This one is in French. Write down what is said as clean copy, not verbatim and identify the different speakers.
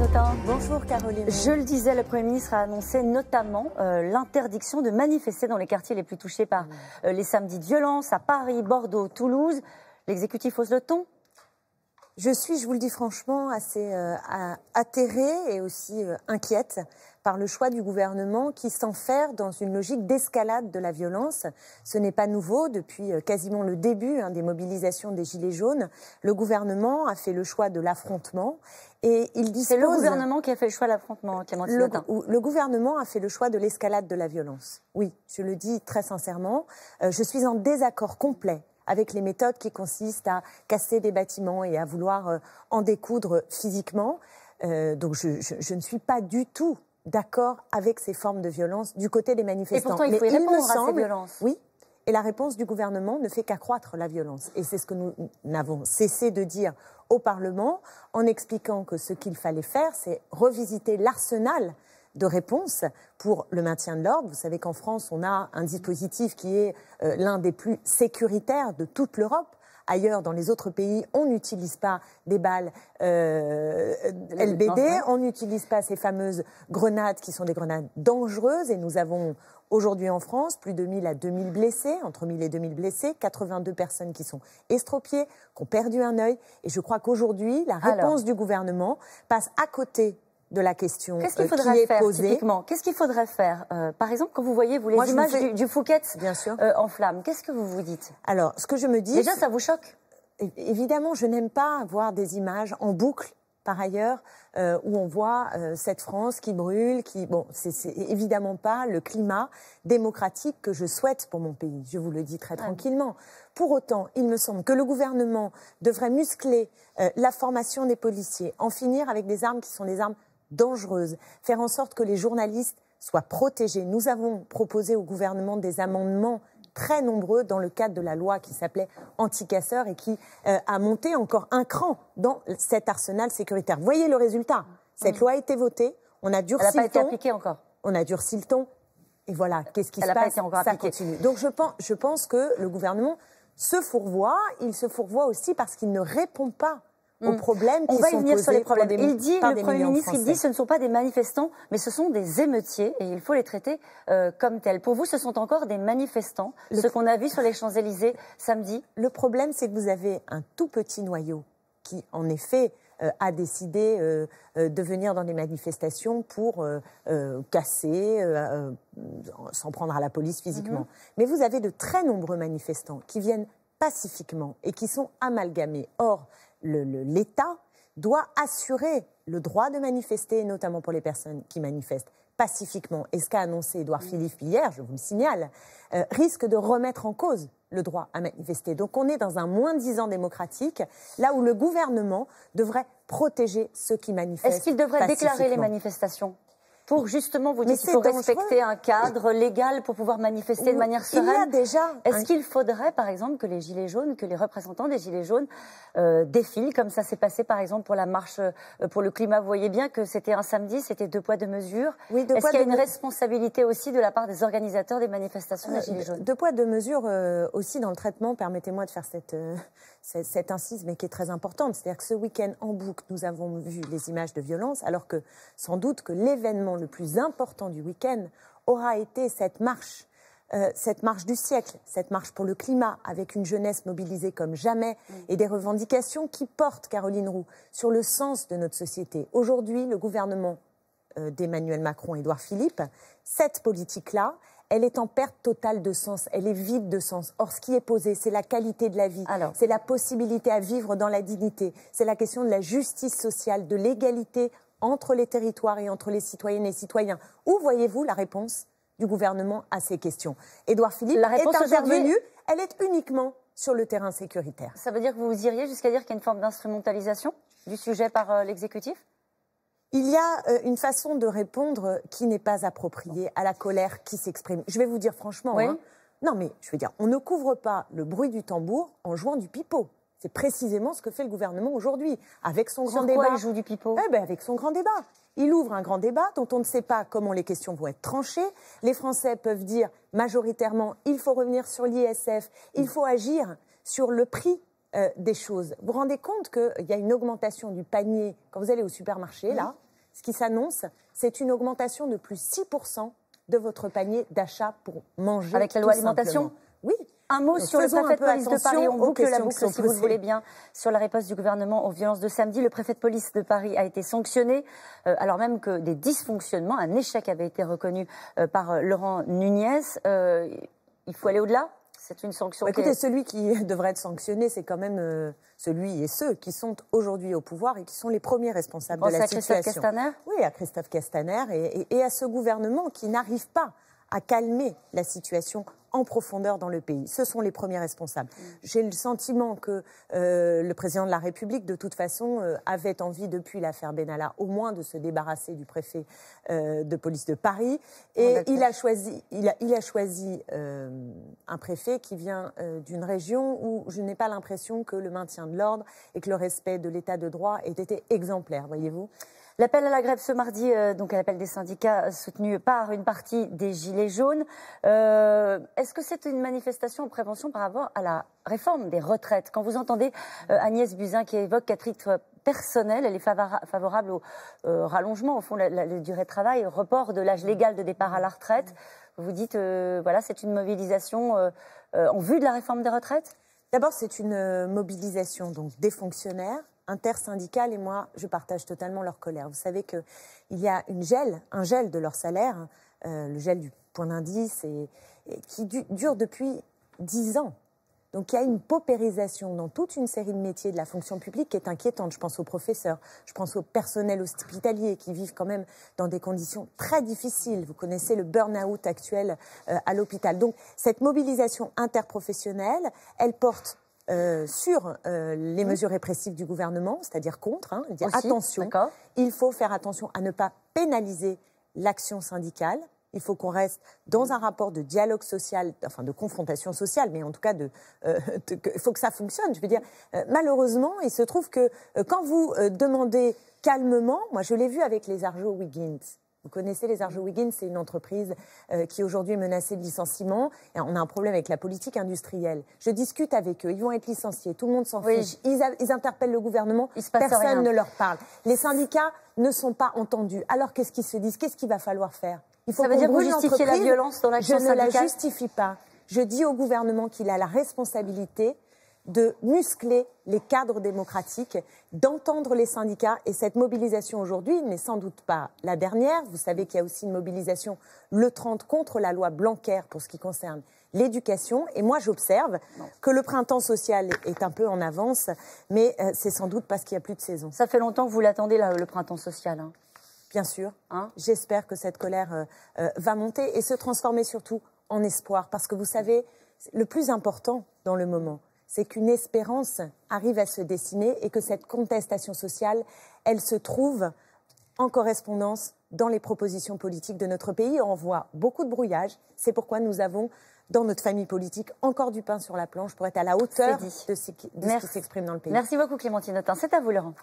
Speaker 1: Autain.
Speaker 2: Bonjour Caroline.
Speaker 1: Je le disais, le Premier ministre a annoncé notamment l'interdiction de manifester dans les quartiers les plus touchés par les samedis de violence à Paris, Bordeaux, Toulouse. L'exécutif hausse le ton?
Speaker 2: Je vous le dis franchement, assez atterrée et aussi inquiète par le choix du gouvernement qui s'enferre dans une logique d'escalade de la violence. Ce n'est pas nouveau. Depuis quasiment le début des mobilisations des Gilets jaunes, le gouvernement a fait le choix de l'affrontement. Et il dispose...
Speaker 1: C'est le gouvernement qui a fait le choix de l'affrontement, Clémentine Autain.
Speaker 2: Le gouvernement a fait le choix de l'escalade de la violence. Oui, je le dis très sincèrement. Je suis en désaccord complet avec les méthodes qui consistent à casser des bâtiments et à vouloir en découdre physiquement. Donc je ne suis pas du tout d'accord avec ces formes de violence du côté des manifestants.
Speaker 1: Et pourtant, il faut y répondre à ces violences.
Speaker 2: Oui, et la réponse du gouvernement ne fait qu'accroître la violence. Et c'est ce que nous n'avons cessé de dire au Parlement en expliquant que ce qu'il fallait faire, c'est revisiter l'arsenal de réponse pour le maintien de l'ordre. Vous savez qu'en France, on a un dispositif qui est l'un des plus sécuritaires de toute l'Europe. Ailleurs, dans les autres pays, on n'utilise pas des balles LBD, on n'utilise pas ces fameuses grenades qui sont des grenades dangereuses. Et nous avons aujourd'hui en France plus de 1000 à 2000 blessés, entre 1000 et 2000 blessés, 82 personnes qui sont estropiées, qui ont perdu un œil. Et je crois qu'aujourd'hui, la réponse du gouvernement passe à côté de la question qui est posée.
Speaker 1: Qu'est-ce qu'il faudrait faire par exemple, quand vous voyez les images du Fouquet en flammes, qu'est-ce que vous vous dites?
Speaker 2: Alors, ce que je me dis...
Speaker 1: Déjà, ça vous choque?
Speaker 2: Évidemment, je n'aime pas voir des images en boucle, par ailleurs, où on voit cette France qui brûle, Bon, c'est évidemment pas le climat démocratique que je souhaite pour mon pays. Je vous le dis très tranquillement. Pour autant, il me semble que le gouvernement devrait muscler la formation des policiers, en finir avec des armes qui sont des armes dangereuses, faire en sorte que les journalistes soient protégés. Nous avons proposé au gouvernement des amendements très nombreux dans le cadre de la loi qui s'appelait anti-casseurs et qui a monté encore un cran dans cet arsenal sécuritaire. Vous voyez le résultat. Cette loi a été votée, on a durci le ton.
Speaker 1: Elle n'a pas été appliquée encore.
Speaker 2: On a durci le ton. Et voilà, qu'est-ce qui se passe? Ça continue. Donc je pense que le gouvernement se fourvoie. Il se fourvoie aussi parce qu'il ne répond pas aux problèmes qui sont posés. On va y venir sur les problèmes.
Speaker 1: Le Premier ministre, il dit ce ne sont pas des manifestants, mais ce sont des émeutiers et il faut les traiter comme tels. Pour vous, ce sont encore des manifestants, ce qu'on a vu sur les Champs-Élysées samedi? Le problème, c'est que vous avez un tout petit noyau qui, en effet, a décidé de venir dans des manifestations pour casser, s'en prendre à la police physiquement. Mais vous avez de très nombreux manifestants qui viennent pacifiquement et qui sont amalgamés. Or, l'État doit assurer le droit de manifester, notamment pour les personnes qui manifestent pacifiquement. Et ce qu'a annoncé Édouard Philippe hier, je vous le signale, risque de remettre en cause le droit à manifester. Donc on est dans un moins-disant démocratique, là où le gouvernement devrait protéger ceux qui manifestent. Est-ce qu'il devrait déclarer les manifestations ? Pour justement, vous dites qu'il faut respecter un cadre légal pour pouvoir manifester de manière sereine.
Speaker 2: Il y a déjà...
Speaker 1: Est-ce qu'il faudrait, par exemple, que les Gilets jaunes, que les représentants des Gilets jaunes défilent, comme ça s'est passé, par exemple, pour la marche pour le climat? Vous voyez bien que c'était un samedi, c'était 2 poids 2 mesures. Oui, Est-ce qu'il y a une responsabilité aussi de la part des organisateurs des manifestations des Gilets jaunes?
Speaker 2: 2 poids 2 mesures aussi dans le traitement. Permettez-moi de faire cette incise, mais qui est très importante. C'est-à-dire que ce week-end, en boucle, nous avons vu les images de violence, alors que sans doute que l'événement le plus important du week-end aura été cette marche du siècle, cette marche pour le climat, avec une jeunesse mobilisée comme jamais et des revendications qui portent, Caroline Roux, sur le sens de notre société. Aujourd'hui, le gouvernement d'Emmanuel Macron et Édouard Philippe, cette politique-là, elle est en perte totale de sens, elle est vide de sens. Or, ce qui est posé, c'est la qualité de la vie, c'est la possibilité à vivre dans la dignité, c'est la question de la justice sociale, de l'égalité entre les territoires et entre les citoyennes et citoyens. Où voyez-vous la réponse du gouvernement à ces questions? Édouard Philippe est intervenu, elle est uniquement sur le terrain sécuritaire.
Speaker 1: Ça veut dire que vous iriez jusqu'à dire qu'il y a une forme d'instrumentalisation du sujet par l'exécutif?
Speaker 2: Il y a une façon de répondre qui n'est pas appropriée à la colère qui s'exprime. Je vais vous dire franchement, non mais je veux dire, on ne couvre pas le bruit du tambour en jouant du pipeau. C'est précisément ce que fait le gouvernement aujourd'hui, avec son grand débat.
Speaker 1: Sur quoi il joue du pipeau?
Speaker 2: Avec son grand débat. Il ouvre un grand débat dont on ne sait pas comment les questions vont être tranchées. Les Français peuvent dire majoritairement, il faut revenir sur l'ISF, il faut agir sur le prix des choses. Vous vous rendez compte qu'il y a une augmentation du panier quand vous allez au supermarché, là, ce qui s'annonce, c'est une augmentation de plus 6% de votre panier d'achat pour manger.
Speaker 1: Avec la loi alimentation ?
Speaker 2: Oui.
Speaker 1: Un mot sur le préfet de police de Paris. On boucle la boucle, si vous le voulez bien, sur la riposte du gouvernement aux violences de samedi. Le préfet de police de Paris a été sanctionné, alors même que des dysfonctionnements, un échec avait été reconnu par Laurent Nunez. Il faut aller au-delà ? C'est une sanction.
Speaker 2: Écoutez, celui qui devrait être sanctionné, c'est quand même celui et ceux qui sont aujourd'hui au pouvoir et qui sont les premiers responsables de la situation.
Speaker 1: À Christophe Castaner ?
Speaker 2: Oui, à Christophe Castaner et à ce gouvernement qui n'arrive pas à calmer la situation en profondeur dans le pays. Ce sont les premiers responsables. J'ai le sentiment que le président de la République, de toute façon, avait envie, depuis l'affaire Benalla, au moins de se débarrasser du préfet de police de Paris. Et il a choisi un préfet qui vient d'une région où je n'ai pas l'impression que le maintien de l'ordre et que le respect de l'état de droit ait été exemplaire, voyez-vous.
Speaker 1: L'appel à la grève ce mardi, donc à l'appel des syndicats, soutenu par une partie des Gilets jaunes. Est-ce que c'est une manifestation en prévention par rapport à la réforme des retraites ? Quand vous entendez Agnès Buzyn qui évoque qu'à titre personnel, elle est favorable au rallongement, au fond, la durée de travail, au report de l'âge légal de départ à la retraite, vous dites, voilà, c'est une mobilisation en vue de la réforme des retraites ?
Speaker 2: D'abord, c'est une mobilisation donc, des fonctionnaires, intersyndicales, et moi, je partage totalement leur colère. Vous savez qu'il y a un gel de leur salaire, le gel du point d'indice, et qui dure depuis 10 ans. Donc il y a une paupérisation dans toute une série de métiers de la fonction publique qui est inquiétante. Je pense aux professeurs, je pense au personnel hospitalier qui vivent quand même dans des conditions très difficiles. Vous connaissez le burn-out actuel à l'hôpital. Donc cette mobilisation interprofessionnelle, elle porte sur les mesures répressives du gouvernement, c'est-à-dire contre, dire attention, il faut faire attention à ne pas pénaliser l'action syndicale. Il faut qu'on reste dans un rapport de dialogue social, enfin de confrontation sociale, mais en tout cas, il faut que ça fonctionne. Je veux dire, malheureusement, il se trouve que quand vous demandez calmement, moi je l'ai vu avec les Arjowiggins. Vous connaissez les Arjowiggins, c'est une entreprise qui aujourd'hui est menacée de licenciement. Et on a un problème avec la politique industrielle. Je discute avec eux, ils vont être licenciés, tout le monde s'en fiche. Ils interpellent le gouvernement, personne ne leur parle. Les syndicats ne sont pas entendus. Alors qu'est-ce qu'ils se disent? Qu'est-ce qu'il va falloir faire?
Speaker 1: Ça veut dire que vous justifiez la violence dans l'action syndicale?
Speaker 2: Je ne la justifie pas. Je dis au gouvernement qu'il a la responsabilité de muscler les cadres démocratiques, d'entendre les syndicats. Et cette mobilisation aujourd'hui n'est sans doute pas la dernière. Vous savez qu'il y a aussi une mobilisation le 30 contre la loi Blanquer pour ce qui concerne l'éducation. Et moi, j'observe que le printemps social est un peu en avance, mais c'est sans doute parce qu'il n'y a plus de saison.
Speaker 1: Ça fait longtemps que vous l'attendez, le printemps social, hein.
Speaker 2: Bien sûr. J'espère que cette colère va monter et se transformer surtout en espoir. Parce que vous savez, le plus important dans le moment, c'est qu'une espérance arrive à se dessiner et que cette contestation sociale, elle se trouve en correspondance dans les propositions politiques de notre pays. On voit beaucoup de brouillage. C'est pourquoi nous avons, dans notre famille politique, encore du pain sur la planche pour être à la hauteur de ce qui s'exprime dans le pays.
Speaker 1: Merci beaucoup Clémentine Autain. C'est à vous Laurent.